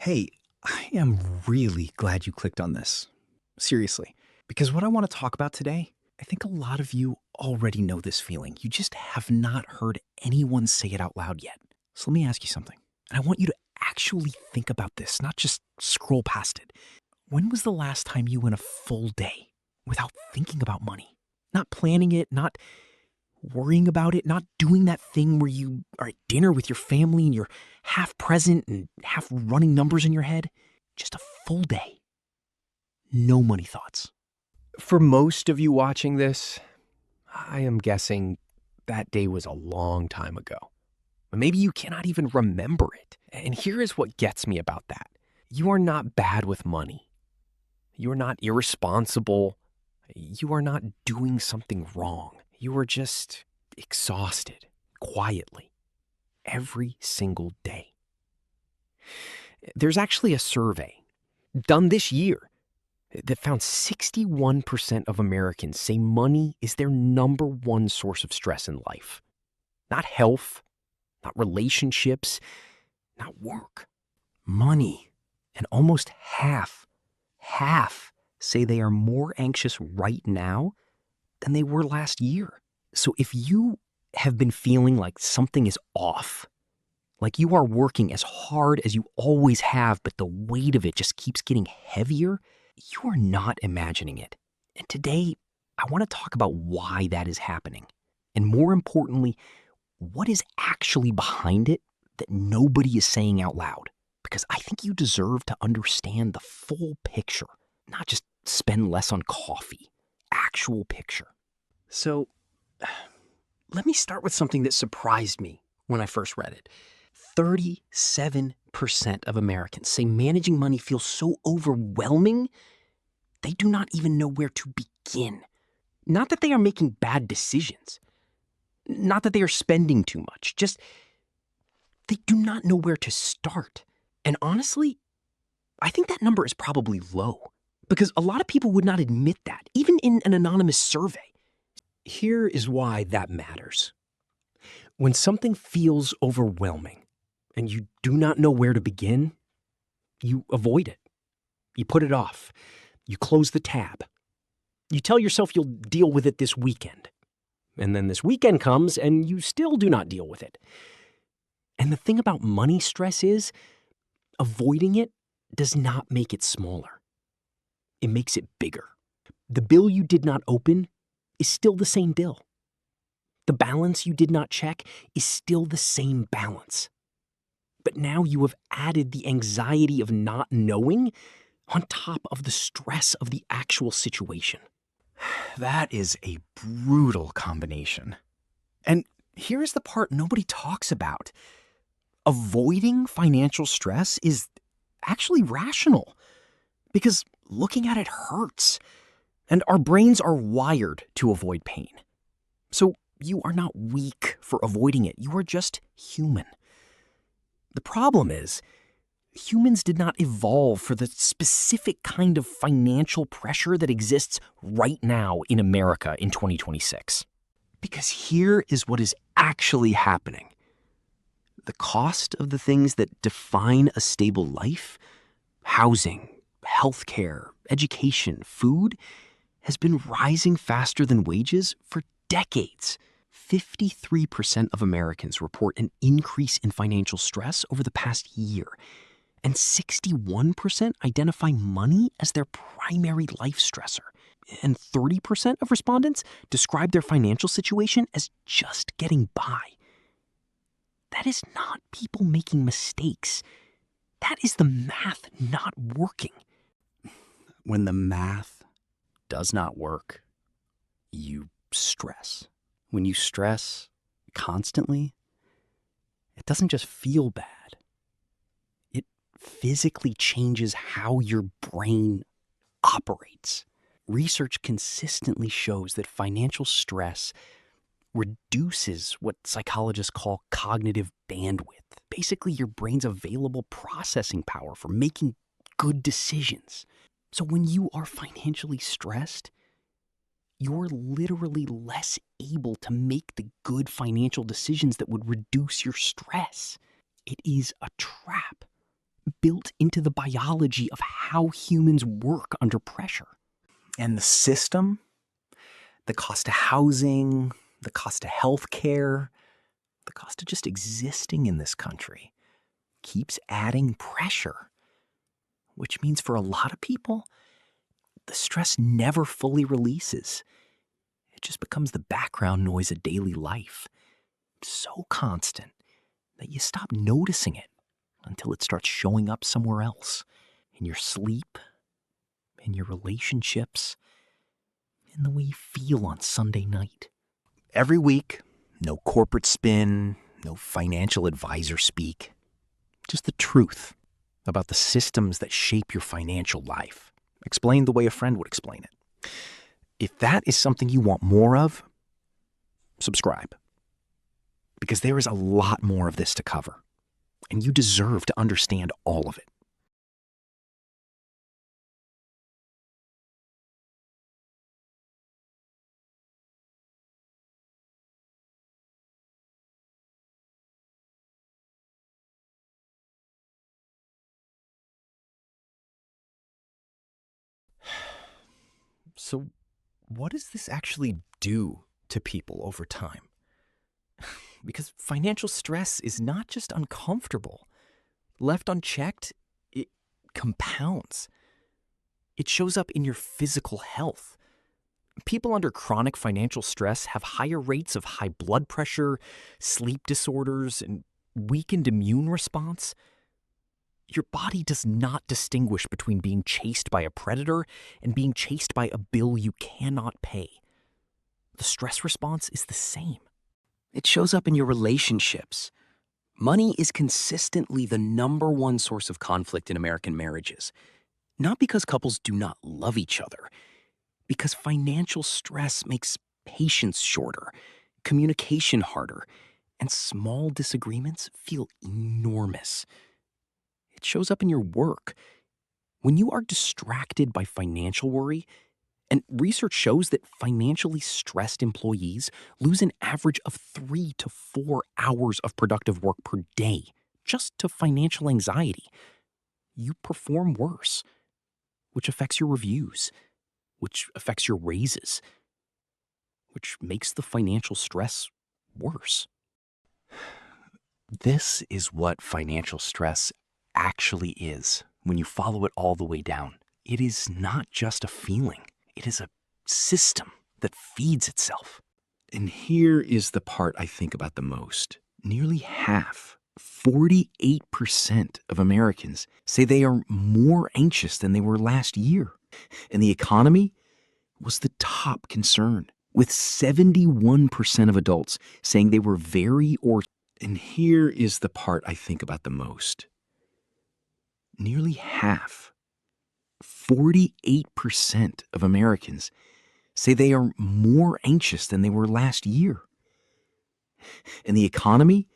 Hey, I am really glad you clicked on this. Seriously. Because what I want to talk about today, I think a lot of you already know this feeling. You just have not heard anyone say it out loud yet. So let me ask you something. And I want you to actually think about this, not just scroll past it. When was the last time you went a full day without thinking about money? Not planning it, not worrying about it, not doing that thing where you are at dinner with your family and you're half present and half running numbers in your head. Just a full day. No money thoughts. For most of you watching this, I am guessing that day was a long time ago. Maybe you cannot even remember it. And here is what gets me about that. You are not bad with money. You are not irresponsible. You are not doing something wrong. You are just exhausted, quietly, every single day. There's actually a survey done this year that found 61% of Americans say money is their number one source of stress in life. Not health, not relationships, not work. Money. And almost half say they are more anxious right now than they were last year. So if you have been feeling like something is off, like you are working as hard as you always have, but the weight of it just keeps getting heavier, you are not imagining it. And today, I want to talk about why that is happening. And more importantly, what is actually behind it that nobody is saying out loud. Because I think you deserve to understand the full picture, not just spend less on coffee. Actual picture. So, let me start with something that surprised me when I first read it. 37% of Americans say managing money feels so overwhelming, they do not even know where to begin. Not that they are making bad decisions. Not that they are spending too much. Just, they do not know where to start. And honestly, I think that number is probably low. Because a lot of people would not admit that, even in an anonymous survey. Here is why that matters. When something feels overwhelming and you do not know where to begin, you avoid it. You put it off. You close the tab. You tell yourself you'll deal with it this weekend. And then this weekend comes and you still do not deal with it. And the thing about money stress is, avoiding it does not make it smaller. It makes it bigger. The bill you did not open is still the same bill. The balance you did not check is still the same balance. But now you have added the anxiety of not knowing on top of the stress of the actual situation. That is a brutal combination. And here's the part nobody talks about. Avoiding financial stress is actually rational. Because looking at it hurts, and our brains are wired to avoid pain. So you are not weak for avoiding it, you are just human. The problem is, humans did not evolve for the specific kind of financial pressure that exists right now in America in 2026. Because here is what is actually happening. The cost of the things that define a stable life, housing, healthcare, education, food, has been rising faster than wages for decades. 53% of Americans report an increase in financial stress over the past year, and 61% identify money as their primary life stressor. And 30% of respondents describe their financial situation as just getting by. That is not people making mistakes. That is the math not working. When the math does not work, you stress. When you stress constantly, it doesn't just feel bad. It physically changes how your brain operates. Research consistently shows that financial stress reduces what psychologists call cognitive bandwidth. Basically, your brain's available processing power for making good decisions. So when you are financially stressed, you're literally less able to make the good financial decisions that would reduce your stress. It is a trap. built into the biology of how humans work under pressure. And the system, the cost of housing, the cost of healthcare, the cost of just existing in this country keeps adding pressure, which means for a lot of people, the stress never fully releases. It just becomes the background noise of daily life, so constant that you stop noticing it until it starts showing up somewhere else, in your sleep, in your relationships, in the way you feel on Sunday night. Every week, no corporate spin, no financial advisor speak, just the truth about the systems that shape your financial life, explained the way a friend would explain it. If that is something you want more of, subscribe. Because there is a lot more of this to cover, and you deserve to understand all of it. So, what does this actually do to people over time? Because financial stress is not just uncomfortable. Left unchecked, it compounds. It shows up in your physical health. People under chronic financial stress have higher rates of high blood pressure, sleep disorders, and weakened immune response. Your body does not distinguish between being chased by a predator and being chased by a bill you cannot pay. The stress response is the same. It shows up in your relationships. Money is consistently the number one source of conflict in American marriages. Not because couples do not love each other, because financial stress makes patience shorter, communication harder, and small disagreements feel enormous. It shows up in your work. When you are distracted by financial worry, and research shows that financially stressed employees lose an average of 3 to 4 hours of productive work per day just to financial anxiety, you perform worse, which affects your reviews, which affects your raises, which makes the financial stress worse. This is what financial stress actually is when you follow it all the way down. It is not just a feeling. It is a system that feeds itself. And here is the part I think about the most. Nearly half, 48% of Americans say they are more anxious than they were last year. And the economy was the top concern, with 71% of adults saying they were very or... And here is the part I think about the most. Nearly half, 48% of Americans say they are more anxious than they were last year. And the economy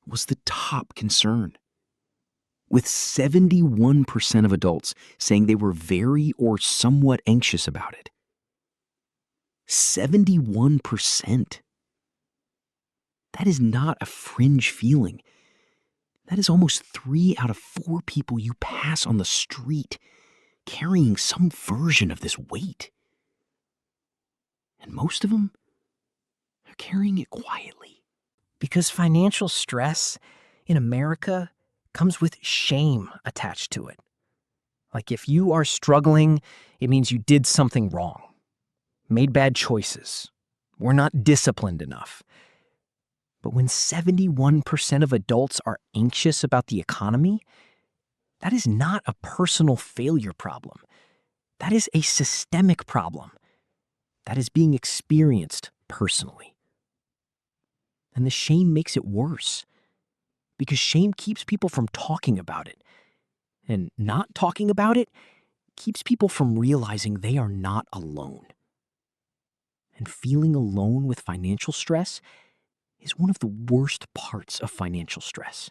was the top concern, with 71% of adults saying they were very or somewhat anxious about it. 71%. That is not a fringe feeling. That is almost 3 out of 4 people you pass on the street carrying some version of this weight. And most of them are carrying it quietly. Because financial stress in America comes with shame attached to it. Like if you are struggling, it means you did something wrong, made bad choices, were not disciplined enough. But when 71% of adults are anxious about the economy, that is not a personal failure problem. That is a systemic problem that is being experienced personally. And the shame makes it worse, because shame keeps people from talking about it. And not talking about it keeps people from realizing they are not alone. And feeling alone with financial stress is one of the worst parts of financial stress.